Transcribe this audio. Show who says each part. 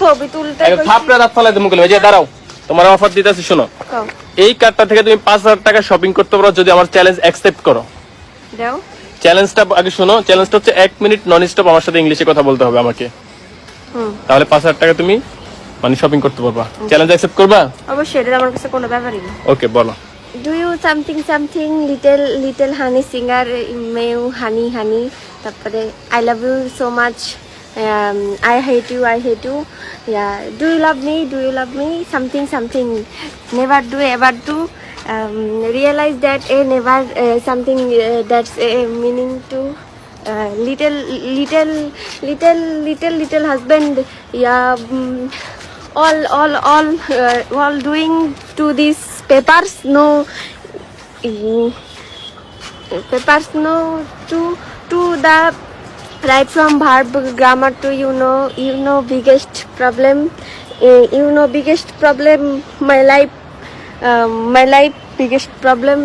Speaker 1: ছবি তুলতে
Speaker 2: থাপড়া দাঁত ফালাই তুমি মুখে যে দাঁড়াও, তোমার অফার দিতেছি শোনো। এই কার্ডটা থেকে তুমি 5000 টাকা শপিং করতে পারো যদি আমার চ্যালেঞ্জ অ্যাকসেপ্ট করো।
Speaker 1: দাও
Speaker 2: চ্যালেঞ্জটা আগে শোনো। চ্যালেঞ্জটা হচ্ছে 1 মিনিট নন স্টপ আমার সাথে ইংলিশে কথা বলতে হবে আমাকে। তাহলে 5000 টাকা তুমি মানে শপিং করতে পারবা। চ্যালেঞ্জ অ্যাকসেপ্ট করবা?
Speaker 1: অবশ্যই, এটা আমার কাছে কোনো ব্যাপারই না।
Speaker 2: ওকে বলো।
Speaker 1: Do you something little honey singer meu honey তারপরে I love you so much, I hate you yeah, do you love me something never do ever do, realize that a never something that's a meaning to little husband, yeah, all doing to these papers no to the right from verb grammar to you know biggest problem my life biggest problem